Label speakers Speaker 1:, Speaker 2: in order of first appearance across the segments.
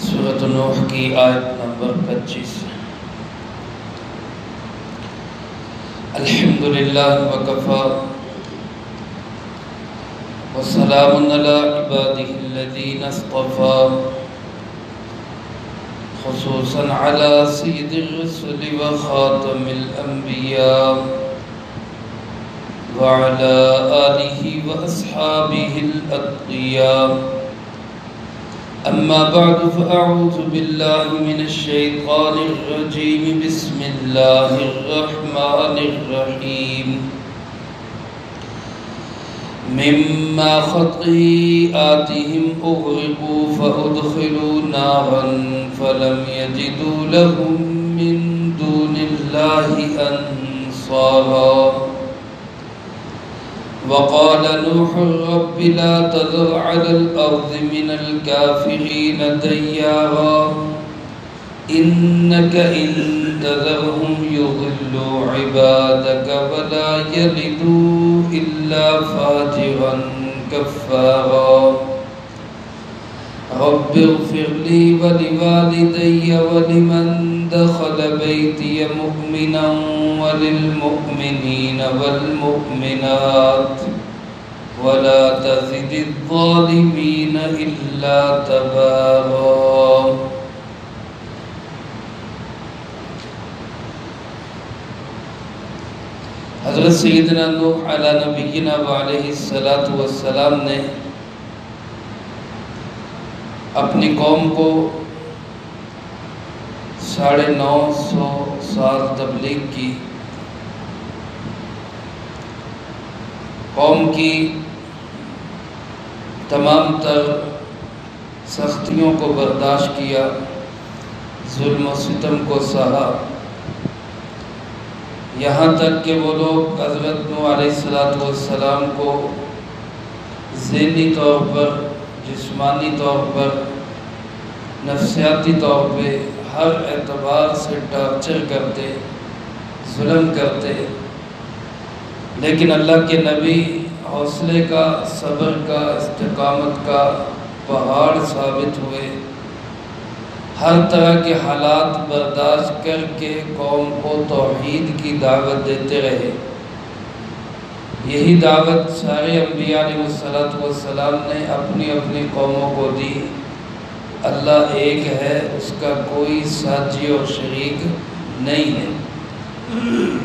Speaker 1: سورۃ نوح کی آیت نمبر 25۔ الحمدللہ وکفی وسلام علی عبادہ الذین اصطفی، خصوصاً علی سید الرسل وخاتم الانبیاء وعلى آلہ واصحابہ الاتقیاء۔ اما بعد فاعوذ باللہ من الشیطان الرجیم، بسم اللہ الرحمن الرحیم۔ مما خطیئاتہم اغرقوا فادخلوا نارا فلم یجدوا لهم من دون اللہ انصارا۔ وقال نوح رب لا تذر على الأرض من الكافرين ديارا إنك إن تذرهم يضلوا عبادك ولا يلدوا إلا فاجرا كفارا۔ رب اغفر لي ولوالدي ولمن دخل بيتي مؤمنا وللمؤمنين والمؤمنات ولا تزد الظالمين إلا تبارا۔ حضرت سیدنا نوح علی نبینا وعلیہ السلام نے اپنی قوم کو 950 سال تبلیغ کی، قوم کی تمام تر سختیوں کو برداشت کیا، ظلم و ستم کو سہا، یہاں تک کہ وہ لوگ حضرت نوح علیہ السلام کو ذہنی طور پر، جسمانی طور پر، نفسیاتی طور پہ ہر اعتبار سے ٹارچر کرتے، ظلم کرتے، لیکن اللہ کے نبی حوصلے کا، صبر کا، استقامت کا پہاڑ ثابت ہوئے، ہر طرح کے حالات برداشت کر کے قوم کو توحید کی دعوت دیتے رہے۔ یہی دعوت سارے انبیاء علیہ السلام نے اپنی اپنی قوموں کو دی۔ اللہ ایک ہے، اس کا کوئی ساجی اور شریک نہیں ہے،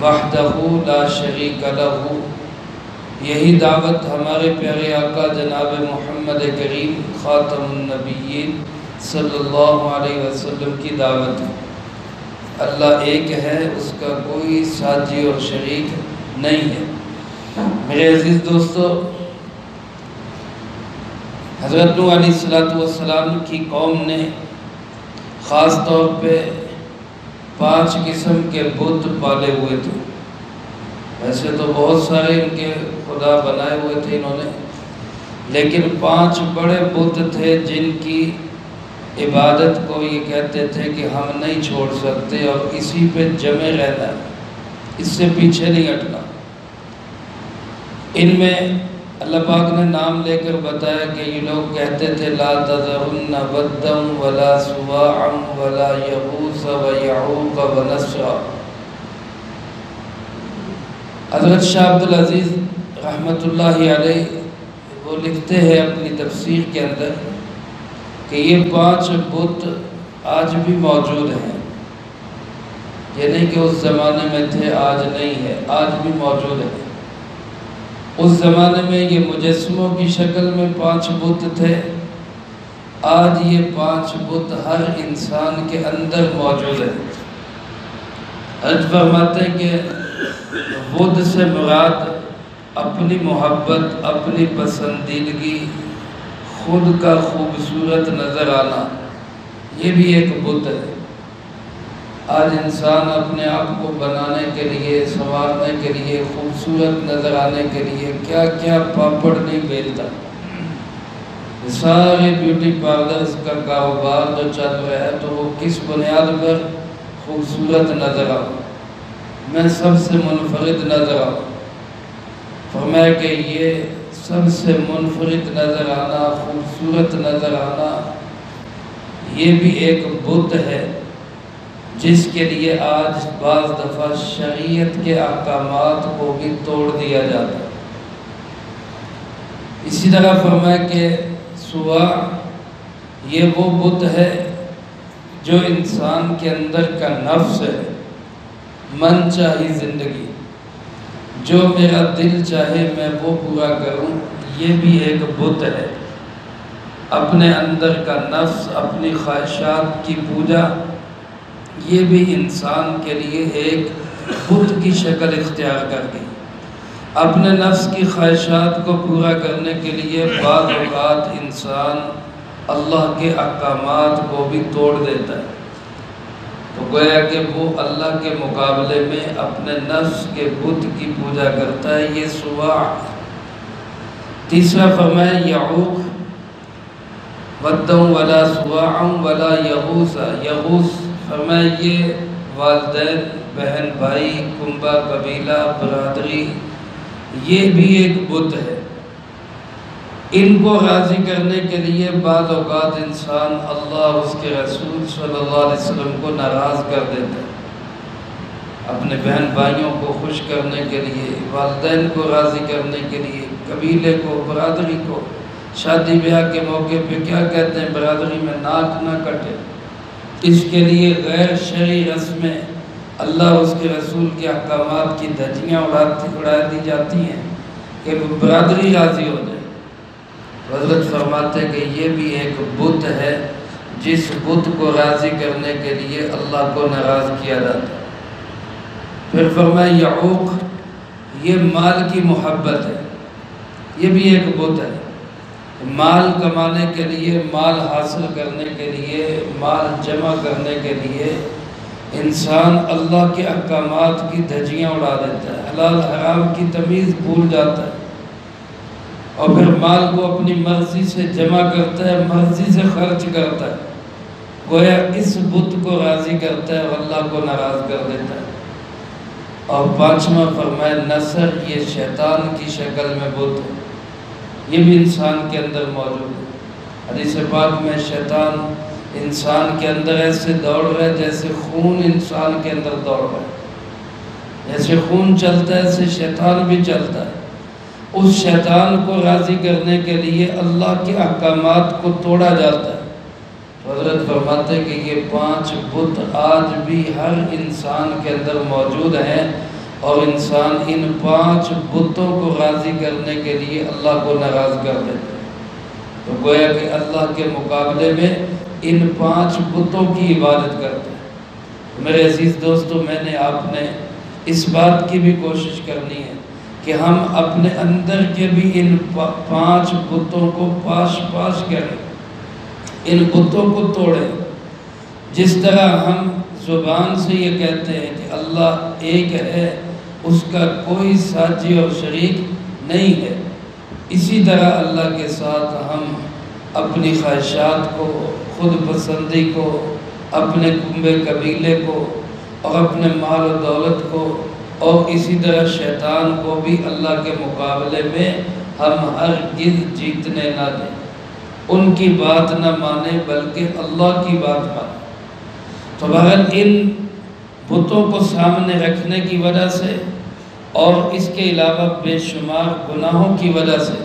Speaker 1: وحدہ لا شریک لہ۔ یہی دعوت ہمارے پیارے آقا جناب محمد کریم خاتم النبیین صلی اللہ علیہ وسلم کی دعوت ہے۔ اللہ ایک ہے، اس کا کوئی ساجی اور شریک نہیں ہے۔ میرے عزیز دوستو، حضرت نوح علیہ السلام کی قوم نے خاص طور پہ 5 قسم کے بت پالے ہوئے تھے۔ ویسے تو بہت سارے ان کے خدا بنائے ہوئے تھے انہوں نے، لیکن 5 بڑے بت تھے جن کی عبادت کو یہ کہتے تھے کہ ہم نہیں چھوڑ سکتے اور اسی پہ جمے رہنا ہے، اس سے پیچھے نہیں ہٹنا۔ ان میں اللہ پاک نے نام لے کر بتایا کہ یہ لوگ کہتے تھے لا تذرن ودا ولا سواعا ولا یغوث ویعوق ونسرا۔ حضرت شاہ عبدالعزیز رحمۃ اللہ علیہ وہ لکھتے ہیں اپنی تفسیر کے اندر کہ یہ 5 بت آج بھی موجود ہیں، یہ نہیں کہ اس زمانے میں تھے آج نہیں ہے، آج بھی موجود ہیں۔ اس زمانے میں یہ مجسموں کی شکل میں 5 بت تھے، آج یہ 5 بت ہر انسان کے اندر موجود ہیں۔ حضرت فرماتے ہیں کہ بدھ سے مراد اپنی محبت، اپنی پسندیدگی، خود کا خوبصورت نظر آنا، یہ بھی ایک بت ہے۔ آج انسان اپنے آپ کو بنانے کے لیے، سنوارنے کے لیے، خوبصورت نظر آنے کے لیے کیا کیا پاپڑ نہیں بیلتا۔ سارے بیوٹی پارلرز کا کاروبار جو چل رہا ہے تو وہ کس بنیاد پر؟ خوبصورت نظر آؤ، میں سب سے منفرد نظر آؤں۔ فرمایا کہ یہ سب سے منفرد نظر آنا، خوبصورت نظر آنا، یہ بھی ایک بت ہے جس کے لیے آج بعض دفعہ شریعت کے احکامات کو بھی توڑ دیا جاتا ہے۔ اسی طرح فرمایا کہ سوا یہ وہ بت ہے جو انسان کے اندر کا نفس ہے، من چاہی زندگی، جو میرا دل چاہے میں وہ پورا کروں، یہ بھی ایک بت ہے۔ اپنے اندر کا نفس، اپنی خواہشات کی پوجا، یہ بھی انسان کے لیے ایک بت کی شکل اختیار کر گئی۔ اپنے نفس کی خواہشات کو پورا کرنے کے لیے بعض اوقات انسان اللہ کے احکامات کو بھی توڑ دیتا ہے، تو گویا کہ وہ اللہ کے مقابلے میں اپنے نفس کے بت کی پوجا کرتا ہے، یہ سواع۔ تیسرا فرمایا یعوق، ودّن ولا سواع ولا یغوث۔ یغوث فرمایا یہ والدین، بہن بھائی، کنبہ، قبیلہ، برادری، یہ بھی ایک بت ہے۔ ان کو راضی کرنے کے لیے بعض اوقات انسان اللہ، اس کے رسول صلی اللہ علیہ وسلم کو ناراض کر دیتا ہے۔ اپنے بہن بھائیوں کو خوش کرنے کے لیے، والدین کو راضی کرنے کے لیے، قبیلے کو، برادری کو، شادی بیاہ کے موقع پہ کیا کہتے ہیں، برادری میں ناک نہ کٹے، اس کے لیے غیر شرعی رسمیں، اللہ اس کے رسول کے احکامات کی دھجیاں اڑا دی جاتی ہیں کہ برادری راضی ہو جائے۔ حضرت فرماتے کہ یہ بھی ایک بت ہے جس بت کو راضی کرنے کے لیے اللہ کو ناراض کیا جاتا ہے۔ پھر فرمایا یعوق، یہ مال کی محبت ہے، یہ بھی ایک بت ہے۔ مال کمانے کے لیے، مال حاصل کرنے کے لیے، مال جمع کرنے کے لیے انسان اللہ کے احکامات کی دھجیاں اڑا دیتا ہے، حلال حرام کی تمیز بھول جاتا ہے، اور پھر مال کو اپنی مرضی سے جمع کرتا ہے، مرضی سے خرچ کرتا ہے، گویا اس بت کو راضی کرتا ہے اور اللہ کو ناراض کر دیتا ہے۔ اور پانچواں فرمایا نصر، یہ شیطان کی شکل میں بت ہے، یہ بھی انسان کے اندر موجود ہے۔ حدیث پاک میں شیطان انسان کے اندر ایسے دوڑ رہا ہے جیسے خون انسان کے اندر دوڑ رہا ہے، جیسے خون چلتا ہے ایسے شیطان بھی چلتا ہے۔ اس شیطان کو راضی کرنے کے لیے اللہ کے احکامات کو توڑا جاتا ہے۔ حضرت فرماتے ہیں کہ یہ 5 بت آج بھی ہر انسان کے اندر موجود ہیں، اور انسان ان 5 بتوں کو راضی کرنے کے لیے اللہ کو ناراض کر دیتا ہے۔ تو گویا کہ اللہ کے مقابلے میں ان 5 بتوں کی عبادت کرتے ہیں۔ میرے عزیز دوستو، میں نے آپ نے اس بات کی بھی کوشش کرنی ہے کہ ہم اپنے اندر کے بھی ان 5 بتوں کو پاش کریں، ان بتوں کو توڑیں۔ جس طرح ہم زبان سے یہ کہتے ہیں کہ اللہ ایک ہے، اس کا کوئی ساجی اور شریک نہیں ہے، اسی طرح اللہ کے ساتھ ہم اپنی خواہشات کو، خود پسندی کو، اپنے کنبے قبیلے کو، اور اپنے مال و دولت کو، اور اسی طرح شیطان کو بھی اللہ کے مقابلے میں ہم ہرگز جیتنے نہ دیں، ان کی بات نہ مانیں بلکہ اللہ کی بات مانیں۔ تو بہرحال ان بتوں کو سامنے رکھنے کی وجہ سے اور اس کے علاوہ بے شمار گناہوں کی وجہ سے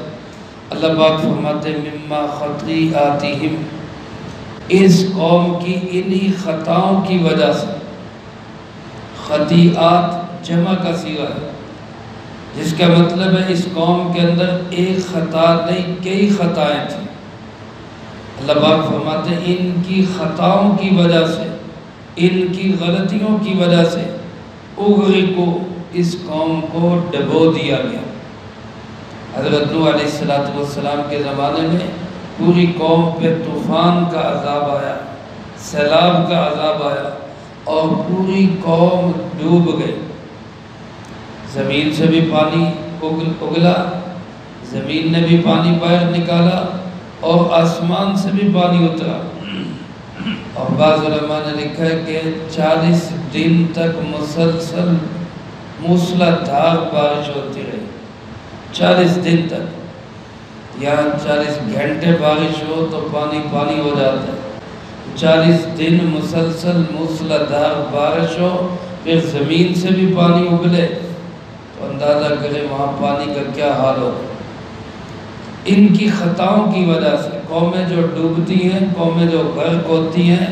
Speaker 1: اللہ پاک فرماتے مما خطیئاتہم، اس قوم کی انہی خطاؤں کی وجہ سے، خطیئات جمع کا صیغہ ہے، جس کا مطلب ہے اس قوم کے اندر ایک خطا نہیں کئی خطائیں تھیں۔ اللہ پاک فرماتے ہیں ان کی خطاؤں کی وجہ سے، ان کی غلطیوں کی وجہ سے اغرقوا، اس قوم کو ڈبو دیا گیا۔ حضرت نوح علیہ السلام کے زمانے میں پوری قوم پہ طوفان کا عذاب آیا، سیلاب کا عذاب آیا، اور پوری قوم ڈوب گئی۔ زمین سے بھی پانی اگلا، زمین نے بھی پانی باہر نکالا، اور آسمان سے بھی پانی اترا۔ اور بعض علماء نے لکھا ہے کہ 40 دن تک مسلسل موسلادھار بارش ہوتی رہی، 40 دن تک، یا 40 گھنٹے بارش ہو تو پانی ہو جاتا ہے، 40 دن مسلسل موسلادھار بارش ہو، پھر زمین سے بھی پانی ابلے، تو اندازہ کرے وہاں پانی کا کیا حال ہو۔ ان کی خطاؤں کی وجہ سے قومیں جو ڈوبتی ہیں، قومیں جو غرق ہوتی ہیں،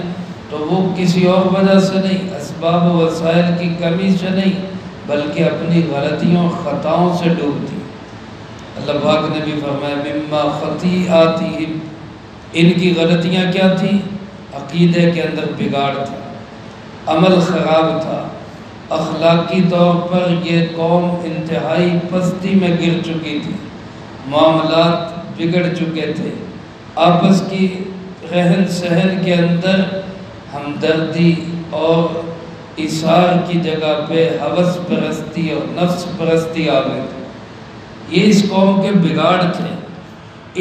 Speaker 1: تو وہ کسی اور وجہ سے نہیں، اسباب و وسائل کی کمی سے نہیں، بلکہ اپنی غلطیوں خطاؤں سے ڈوبتی۔ اللہ پاک نے بھی فرمایا مما خطیئاتہم، ان کی غلطیاں کیا تھیں؟ عقیدے کے اندر بگاڑ تھا، عمل خراب تھا، اخلاقی طور پر یہ قوم انتہائی پستی میں گر چکی تھی، معاملات بگڑ چکے تھے، آپس کی رہن سہن کے اندر ہمدردی اور ایثار کی جگہ پہ ہوس پرستی اور نفس پرستی آ گئی تھی۔ یہ اس قوم کے بگاڑ تھے۔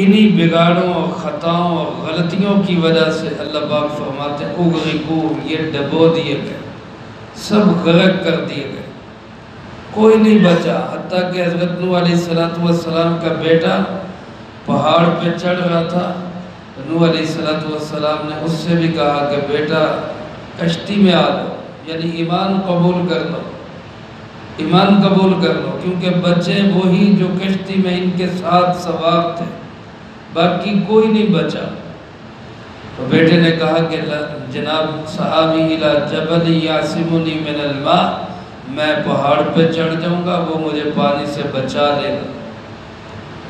Speaker 1: انہی بگاڑوں اور خطاؤں اور غلطیوں کی وجہ سے اللہ پاک فرماتے ہیں اغرقو، یہ ڈبو دیے گئے، سب غرق کر دیے گئے، کوئی نہیں بچا۔ حتیٰ کہ حضرت نوح علیہ السلام کا بیٹا پہاڑ پہ چڑھ رہا تھا، نوح علیہ السلام نے اس سے بھی کہا کہ بیٹا کشتی میں آ جاؤ، یعنی ایمان قبول کر لو، ایمان قبول کر لو، کیونکہ بچے وہی جو کشتی میں ان کے ساتھ سوار تھے، باقی کوئی نہیں بچا۔ تو بیٹے نے کہا کہ جناب صحابی الی جبل یعصمنی من الماء، میں پہاڑ پہ چڑھ جاؤں گا، وہ مجھے پانی سے بچا لے گا۔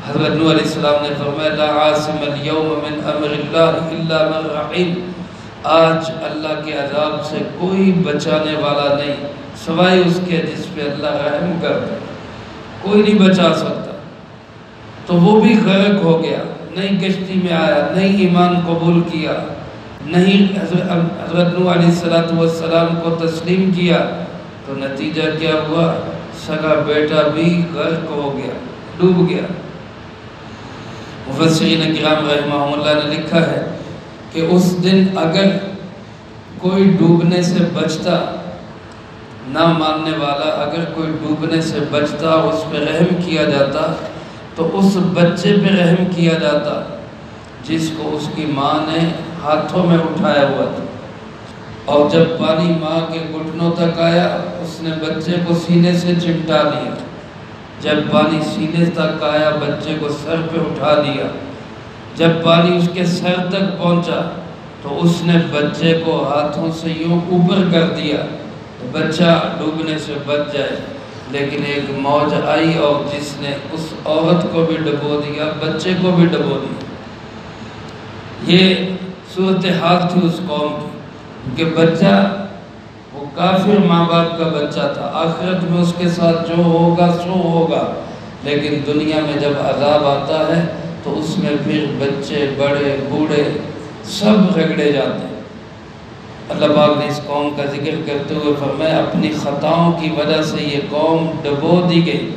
Speaker 1: حضرت نوح علیہ السلام نے فرمایا لا عاصم اليوم من امر اللہ الا من رحیم، آج اللہ کے عذاب سے کوئی بچانے والا نہیں سوائے اس کے جس پہ اللہ رحم کرتا، کوئی نہیں بچا سکتا۔ تو وہ بھی غرق ہو گیا، نہیں کشتی میں آیا، نہیں ایمان قبول کیا، نہیں حضرت نوح علیہ السلام کو تسلیم کیا، تو نتیجہ کیا ہوا؟ سگا بیٹا بھی غرق ہو گیا، ڈوب گیا۔ مفسرین کرام رحمہ اللہ نے لکھا ہے کہ اس دن اگر کوئی ڈوبنے سے بچتا، نہ ماننے والا اگر کوئی ڈوبنے سے بچتا، اس پہ رحم کیا جاتا، تو اس بچے پہ رحم کیا جاتا جس کو اس کی ماں نے ہاتھوں میں اٹھایا ہوا تھا، اور جب پانی ماں کے گھٹنوں تک آیا اس نے بچے کو سینے سے چمٹا لیا، جب پانی سینے تک آیا بچے کو سر پہ اٹھا لیا، جب پانی اس کے سر تک پہنچا تو اس نے بچے کو ہاتھوں سے یوں اوپر کر دیا تو بچہ ڈوبنے سے بچ جائے۔ لیکن ایک موج آئی اور جس نے اس عورت کو بھی ڈبو دیا، بچے کو بھی ڈبو دیا۔ یہ صورتحال تھی اس قوم کی کہ بچہ وہ کافر ماں باپ کا بچہ تھا، آخرت میں اس کے ساتھ جو ہوگا سو ہوگا، لیکن دنیا میں جب عذاب آتا ہے تو اس میں پھر بچے بڑے بوڑھے سب رگڑے جاتے ہیں۔ اللہ پاک نے اس قوم کا ذکر کرتے ہوئے فرمایا اپنی خطاؤں کی وجہ سے یہ قوم ڈبو دی گئی،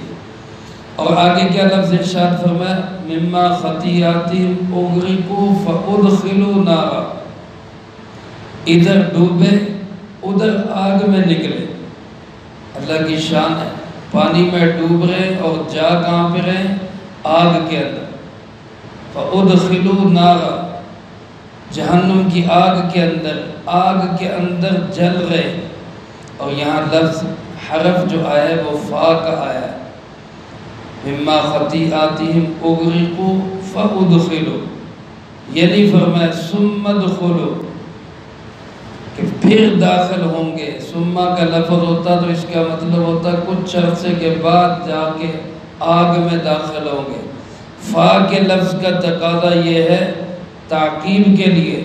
Speaker 1: اور آگے کیا لفظ ارشاد فرمایا مما خطیئاتہم اغرقوا فادخلوا نارا، ادھر ڈوبے ادھر آگ میں نکلے۔ اللہ کی شان ہے، پانی میں ڈوب رہے اور جا کہاں پہ رہے؟ آگ کے اندر۔ فادخلوا نارا، جہنم کی آگ کے اندر، آگ کے اندر جل رہے، اور یہاں لفظ حرف جو آیا ہے وہ فا کا آیا ہے، مما خطیئاتہم اغرقوا فادخلوا، یہ نہیں فرمایا ثم ادخلوا کہ پھر داخل ہوں گے۔ ثم کا لفظ ہوتا تو اس کا مطلب ہوتا کچھ عرصے کے بعد جا کے آگ میں داخل ہوں گے۔ فا کے لفظ کا تقاضا یہ ہے تعقیب کے لیے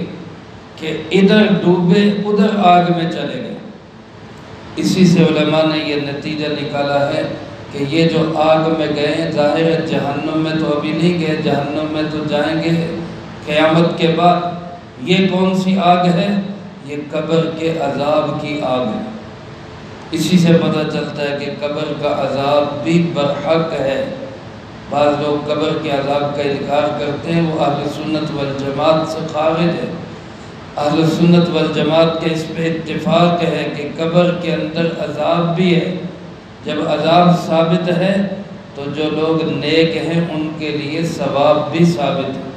Speaker 1: کہ ادھر ڈوبے ادھر آگ میں چلے گئے۔ اسی سے علماء نے یہ نتیجہ نکالا ہے کہ یہ جو آگ میں گئے، ظاہر ہے جہنم میں تو ابھی نہیں گئے، جہنم میں تو جائیں گے قیامت کے بعد۔ یہ کون سی آگ ہے؟ یہ قبر کے عذاب کی آگ ہے۔ اسی سے پتہ چلتا ہے کہ قبر کا عذاب بھی برحق ہے۔ بعض لوگ قبر کے عذاب کا انکار کرتے ہیں، وہ اہل سنت والجماعت سے خارج ہے۔ اہل سنت والجماعت کے اس پہ اتفاق ہے کہ قبر کے اندر عذاب بھی ہے۔ جب عذاب ثابت ہے تو جو لوگ نیک ہیں ان کے لیے ثواب بھی ثابت ہے۔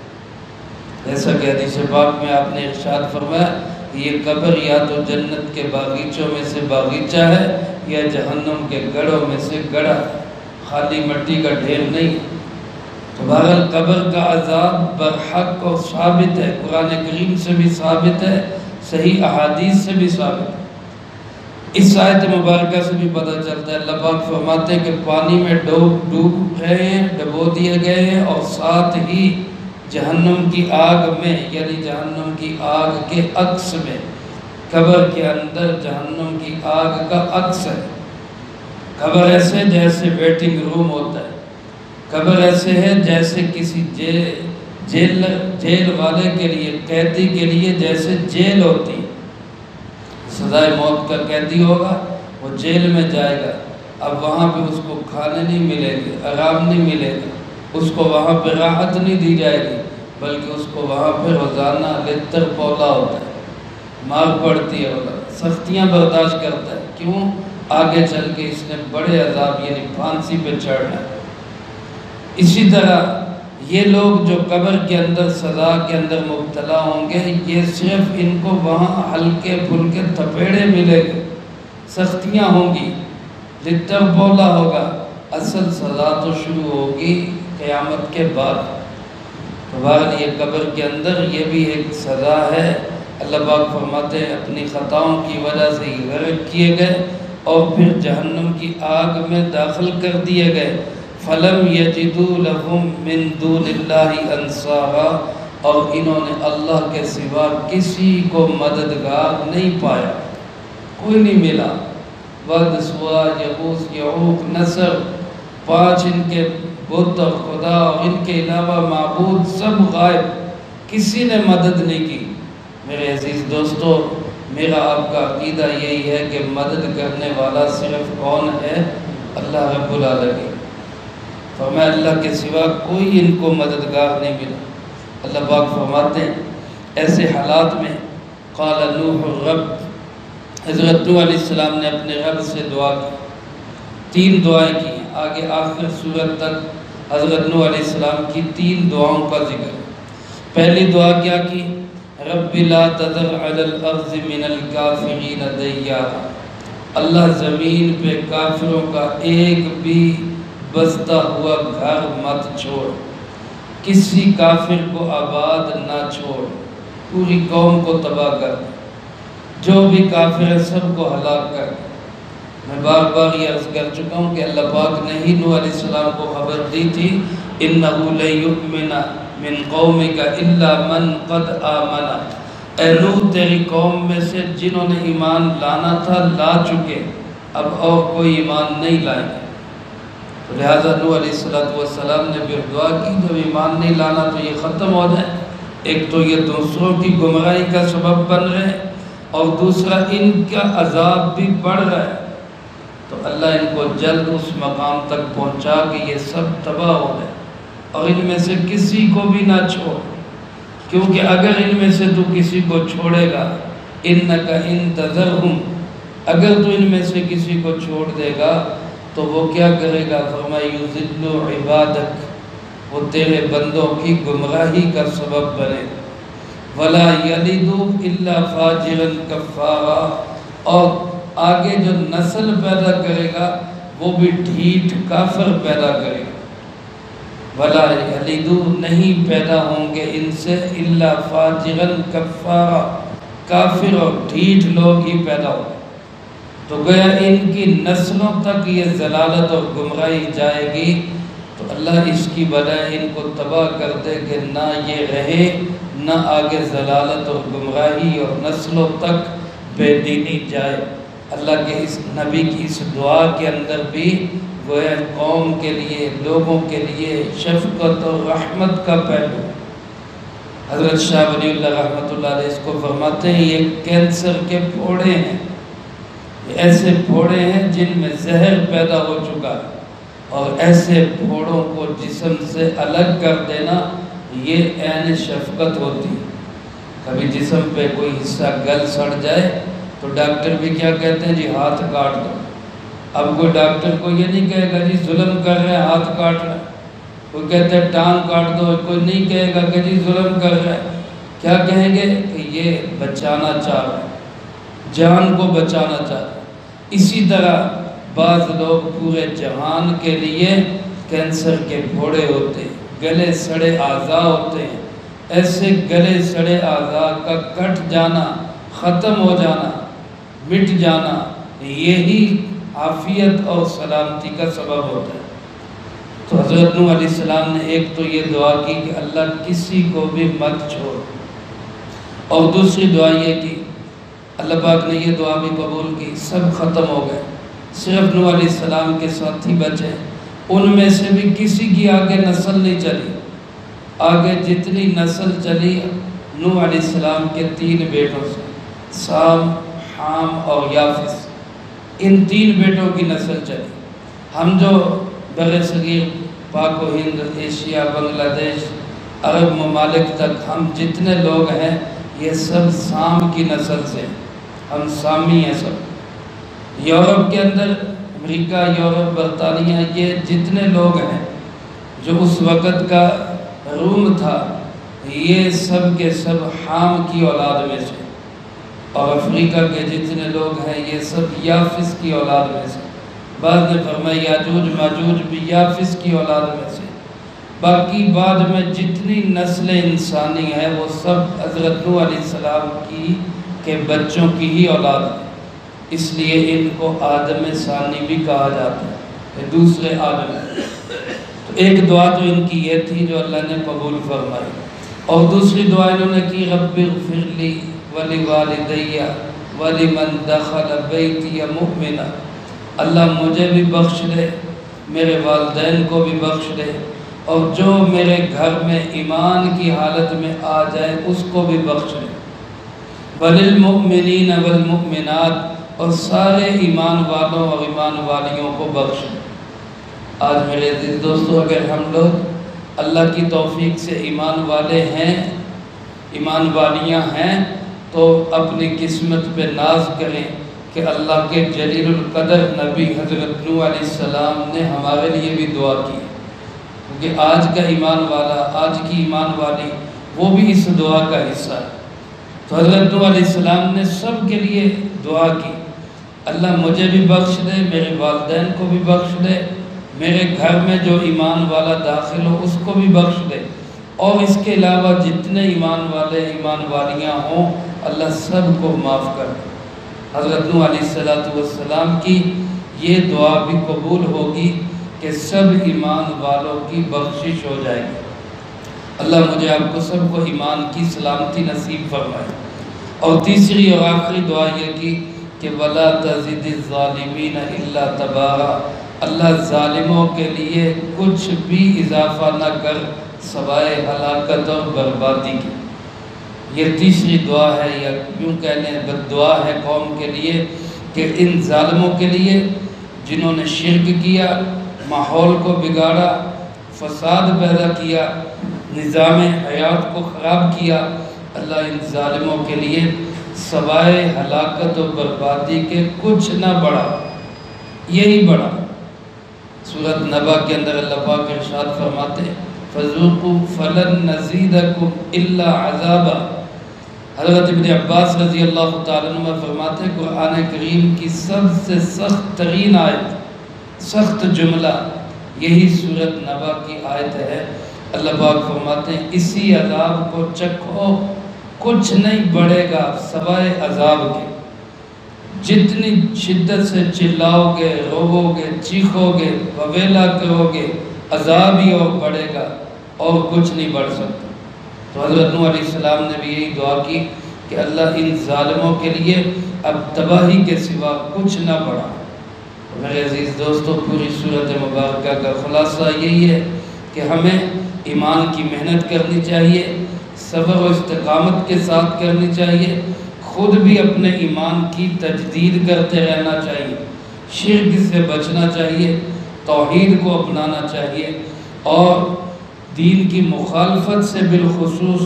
Speaker 1: جیسا کہ حدیث پاک میں آپ نے ارشاد فرمایا کہ یہ قبر یا تو جنت کے باغیچوں میں سے باغیچہ ہے یا جہنم کے گڑھوں میں سے گڑھا، خالی مٹی کا ڈھیر نہیں۔ تو بہرحال قبر کا عذاب برحق اور ثابت ہے، قرآن کریم سے بھی ثابت ہے، صحیح احادیث سے بھی ثابت ہے۔ اس آیت مبارکہ سے بھی پتہ چلتا ہے، اللہ پاک فرماتے ہیں کہ پانی میں ڈوب رہے ہیں، ڈبو دیے گئے ہیں، اور ساتھ ہی جہنم کی آگ میں، یعنی جہنم کی آگ کے عکس میں، قبر کے اندر جہنم کی آگ کا عکس ہے۔ قبر ایسے جیسے ویٹنگ روم ہوتا ہے، قبر ایسے ہے جیسے کسی جیل والے کے لیے، قیدی کے لیے جیسے جیل ہوتی ہے۔ سزائے موت کا قیدی ہوگا، وہ جیل میں جائے گا، اب وہاں پہ اس کو کھانے نہیں ملے گے، آرام نہیں ملے گا، اس کو وہاں پہ راحت نہیں دی جائے گی، بلکہ اس کو وہاں پہ روزانہ لتر پولا ہوتا ہے، مار پڑتی ہے، سختیاں برداشت کرتا ہے۔ کیوں؟ آگے چل کے اس نے بڑے عذاب یعنی پھانسی پہ چڑھنا ہے۔ اسی طرح یہ لوگ جو قبر کے اندر سزا کے اندر مبتلا ہوں گے، یہ صرف ان کو وہاں ہلکے پھلکے تھپیڑے ملے گے، سختیاں ہوں گی، لتر پولا ہوگا، اصل سزا تو شروع ہوگی قیامت کے بعد۔ تو بہرحال یہ قبر کے اندر یہ بھی ایک سزا ہے۔ اللہ پاک فرماتے ہیں اپنی خطاؤں کی وجہ سے یہ غرق کیے گئے اور پھر جہنم کی آگ میں داخل کر دیے گئے۔ فَلَمْ يَجِدُوا لَهُم مِّن دُونِ اللَّهِ أَنصَارًا، اور انہوں نے اللہ کے سوا کسی کو مددگار نہیں پایا، کوئی نہیں ملا۔ وَدْ سُوَا یغوث یعوق نصر، 5 ان کے بت اور خدا اور ان کے علاوہ معبود سب غائب، کسی نے مدد نہیں کی۔ میرے عزیز دوستو، میرا آپ کا عقیدہ یہی ہے کہ مدد کرنے والا صرف کون ہے؟ اللہ رب العالمین۔ فرمایا اللہ کے سوا کوئی ان کو مددگار نہیں ملا۔ اللہ پاک فرماتے ہیں ایسے حالات میں قال نوح الرب، حضرت نوح علیہ السلام نے اپنے رب سے دعا کی، 3 دعائیں کی ہیں۔ آگے آخر سورت تک حضرت نوح علیہ السلام کی 3 دعاؤں کا ذکر۔ پہلی دعا کیا کی؟ رب لا تذر علی الارض من الکافرین دیارا، اللہ زمین پہ کافروں کا ایک بھی بستا ہوا گھر مت چھوڑ، کسی کافر کو آباد نہ چھوڑ، پوری قوم کو تباہ کر، جو بھی کافر ہے سب کو ہلاک کر۔ میں بار بار یہ عرض کر چکا ہوں کہ اللہ پاک نے ہی نوح علیہ السلام کو خبر دی تھی اِنَّهُ لَيُؤْمِنَ مِن قَوْمِكَ إِلَّا مَنْ قَدْ آمَنَ، اے نوح تیری قوم میں سے جنہوں نے ایمان لانا تھا لا چکے، اب اور کوئی ایمان نہیں لائیں گے۔ تو لہٰذا نوح علیہ السلام نے پھر دعا کی جب ایمان نہیں لانا تو یہ ختم ہو جائے، ایک تو یہ دوسروں کی گمراہی کا سبب بن رہے ہیں اور دوسرا ان کا عذاب بھی بڑھ رہا ہے، تو اللہ ان کو جلد اس مقام تک پہنچا کہ یہ سب تباہ ہو جائے اور ان میں سے کسی کو بھی نہ چھوڑ، کیونکہ اگر ان میں سے تو کسی کو چھوڑے گا اِنَّكَ إِن تَذَرْهُمْ، اگر تو ان میں سے کسی کو چھوڑ دے گا تو وہ کیا کرے گا؟ فرمایا یُضِلُّ عِبَادَكَ، وہ تیرے بندوں کی گمراہی کا سبب بنے، وَلَا يَلِدُ إِلَّا فَاجِرًا كَفَّارًا، اور آگے جو نسل پیدا کرے گا وہ بھی ڈھیٹ کافر پیدا کرے گا۔ وَلَا يَلِدُ، نہیں پیدا ہوں گے ان سے إِلَّا فَاجِرًا كَفَّارًا، کافر اور ڈھیٹ لوگ ہی پیدا ہوں گے۔ تو گویا ان کی نسلوں تک یہ ضلالت اور گمراہی جائے گی، تو اللہ اس کی بجائے ان کو تباہ کر دے کہ نہ یہ رہے، نہ آگے ضلالت اور گمراہی اور نسلوں تک بے دینی جائے۔ اللہ کے اس نبی کی اس دعا کے اندر بھی گویا قوم کے لیے، لوگوں کے لیے شفقت اور رحمت کا پہلو۔ حضرت شاہ ولی اللہ رحمۃ اللہ علیہ اس کو فرماتے ہیں یہ کینسر کے پھوڑے ہیں، یہ ایسے پھوڑے ہیں جن میں زہر پیدا ہو چکا ہے، اور ایسے پھوڑوں کو جسم سے الگ کر دینا یہ عین شفقت ہوتی ہے۔ کبھی جسم پہ کوئی حصہ گل سڑ جائے تو ڈاکٹر بھی کیا کہتے ہیں؟ جی ہاتھ کاٹ دو۔ اب کوئی ڈاکٹر کو یہ نہیں کہے گا جی ظلم کر رہے ہیں ہاتھ کاٹ رہے ہیں، کوئی کہتا ہے ٹانگ کاٹ دو، کوئی نہیں کہے گا کہ جی ظلم کر رہے ہیں۔ کیا کہیں گے کہ یہ بچانا چاہ رہا ہے، جان کو بچانا چاہ رہا ہے۔ اسی طرح بعض لوگ پورے جہان کے لیے کینسر کے گھوڑے ہوتے ہیں، گلے سڑے اعضاء ہوتے ہیں۔ ایسے گلے سڑے اعضاء کا کٹ جانا، ختم ہو جانا، مٹ جانا، یہی عافیت اور سلامتی کا سبب ہوتا ہے۔ تو حضرت نوح علیہ السلام نے ایک تو یہ دعا کی کہ اللہ کسی کو بھی مت چھوڑ، اور دوسری دعا یہ کی، اللہ پاک نے یہ دعا بھی قبول کی، سب ختم ہو گئے، صرف نوح علیہ السلام کے ساتھی بچے۔ ان میں سے بھی کسی کی آگے نسل نہیں چلی، آگے جتنی نسل چلی نوح علیہ السلام کے 3 بیٹوں سے، سام، حام اور یافس، ان 3 بیٹوں کی نسل چلی۔ ہم جو بر صغیر، پاک و ہند، ایشیا، بنگلہ دیش، عرب ممالک تک ہم جتنے لوگ ہیں یہ سب سام کی نسل سے، ہم سامی ہیں سب۔ یورپ کے اندر، امریکہ، یورپ، برطانیہ، یہ جتنے لوگ ہیں جو اس وقت کا روم تھا، یہ سب کے سب حام کی اولاد میں سے، اور افریقہ کے جتنے لوگ ہیں یہ سب یافس کی اولاد میں سے۔ بعد نے فرمایا یاجوج ماجوج بھی یافس کی اولاد میں سے۔ باقی بعد میں جتنی نسل انسانی ہے وہ سب حضرت نوح علیہ السلام کی کے بچوں کی ہی اولاد ہے، اس لیے ان کو آدم ثانی بھی کہا جاتا ہے، دوسرے آدم۔ تو ایک دعا تو ان کی یہ تھی جو اللہ نے قبول فرمائی، اور دوسری دعا انہوں نے کی، رب اغفر لی ولوالدی ولمن دخل بیتی مؤمنا، اللہ مجھے بھی بخش دے، میرے والدین کو بھی بخش دے، اور جو میرے گھر میں ایمان کی حالت میں آ جائے اس کو بھی بخش دے، وللمؤمنین والمؤمنات، اور سارے ایمان والوں اور ایمان والیوں کو بخش دے۔ آج میرے عزیز دوستو، اگر ہم لوگ اللہ کی توفیق سے ایمان والے ہیں، ایمان والیاں ہیں، تو اپنی قسمت پہ ناز کریں کہ اللہ کے جلیل القدر نبی حضرت نوح علیہ السلام نے ہمارے لیے بھی دعا کی، کیونکہ آج کا ایمان والا، آج کی ایمان والی، وہ بھی اس دعا کا حصہ ہے۔ تو حضرت نوح علیہ السلام نے سب کے لیے دعا کی، اللہ مجھے بھی بخش دے، میرے والدین کو بھی بخش دے، میرے گھر میں جو ایمان والا داخل ہو اس کو بھی بخش دے، اور اس کے علاوہ جتنے ایمان والے ایمان والیاں ہوں اللہ سب کو معاف کر دے۔ حضرت نوح علیہ السلام کی یہ دعا بھی قبول ہوگی کہ سب ایمان والوں کی بخشش ہو جائے گی۔ اللہ مجھے آپ کو سب کو ایمان کی سلامتی نصیب فرمائے۔ اور تیسری اور آخری دعا یہ کی کہ وَلَا تَزِدِ الظَّالِمِينَ إِلَّا تَبَارًا، اللہ ظالموں کے لیے کچھ بھی اضافہ نہ کر سوائے ہلاکت اور بربادی کی۔ یہ تیسری دعا ہے، یا یوں کہہ لیں بد دعا ہے قوم کے لیے، کہ ان ظالموں کے لیے جنہوں نے شرک کیا، ماحول کو بگاڑا، فساد پیدا کیا، نظام حیات کو خراب کیا، اللہ ان ظالموں کے لیے سوائے ہلاکت و بربادی کے کچھ نہ بڑھا، یہی بڑھا۔ سورۃ نبا کے اندر اللہ پاک ارشاد فرماتے ہیں فَذُوقُوا فَلَن نَّزِيدَكُمْ إِلَّا عَذَابًا۔ حضرت ابن عباس رضی اللہ تعالیٰ عنہ فرماتے ہیں قرآن کریم کی سب سے سخت ترین آیت، سخت جملہ یہی سورۃ نبا کی آیت ہے۔ اللہ پاک فرماتے ہیں اسی عذاب کو چکھو، کچھ نہیں بڑھے گا سوائے عذاب کے، جتنی شدت سے چلاؤ گے، روو گے، چیخو گے، وویلا کرو گے، عذاب ہی اور بڑھے گا، اور کچھ نہیں بڑھ سکتا۔ تو حضرت نوح علیہ السلام نے بھی یہی دعا کی کہ اللہ ان ظالموں کے لیے اب تباہی کے سوا کچھ نہ بڑھا۔ میرے عزیز دوستو، پوری سورۃ مبارکہ کا خلاصہ یہی ہے کہ ہمیں ایمان کی محنت کرنی چاہیے، صبر و استقامت کے ساتھ کرنی چاہیے، خود بھی اپنے ایمان کی تجدید کرتے رہنا چاہیے، شرک سے بچنا چاہیے، توحید کو اپنانا چاہیے، اور دین کی مخالفت سے بالخصوص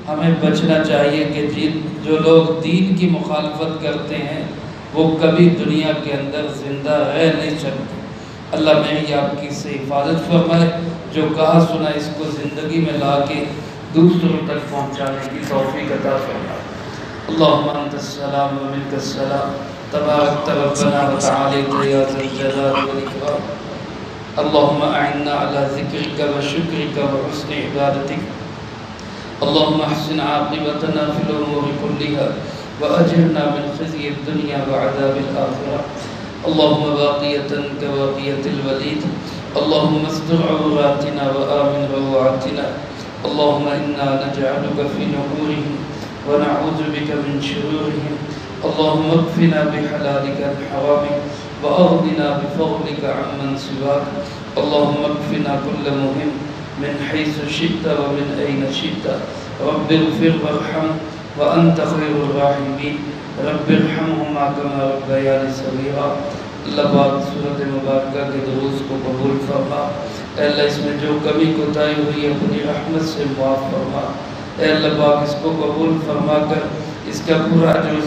Speaker 1: ہمیں بچنا چاہیے کہ جو لوگ دین کی مخالفت کرتے ہیں وہ کبھی دنیا کے اندر زندہ رہ نہیں سکتے۔ اللہ میری آپ کی سے حفاظت فرمائے، جو کہا سنا اس کو زندگی میں لا کے دوسروں تک پہنچانے کی توفیق عطا فرما۔ اللہم انت السلام و منک السلام تبارک ربنا و تعالیت یا ذا الجلال والاکرام۔ اللہم اعنا علی ذکرک و شکرک و حسن عبادتک۔ اللہم احسن عاقبتنا فی الامور کلها واجرنا من خزی الدنیا وعذاب الآخرہ۔ اللہم باقیتا کباقیت الولید، اللہم استر عوراتنا وآمن روعاتنا۔ اللہم انا نجعلک فی نحورہم ونعوذ بک من شرورہم۔ اللہم اکفنا بحلالک عن حرامک واغننا بفضلک عمن سواک۔ اللہم اکفنا کل مہم من حیث شئت ومن این شئت۔ رب اغفر وارحم وانت خیر الراحمین۔ رب ارحمہما کما ربیانی صغیرا۔ اللہ پاک سورۃ مبارکہ کے دروس کو قبول فرما۔ اے اللہ اس میں جو کمی کوتاہی ہوئی اپنی رحمت سے معاف فرما۔ اے اللہ پاک اس کو قبول فرما کر اس کا پورا جو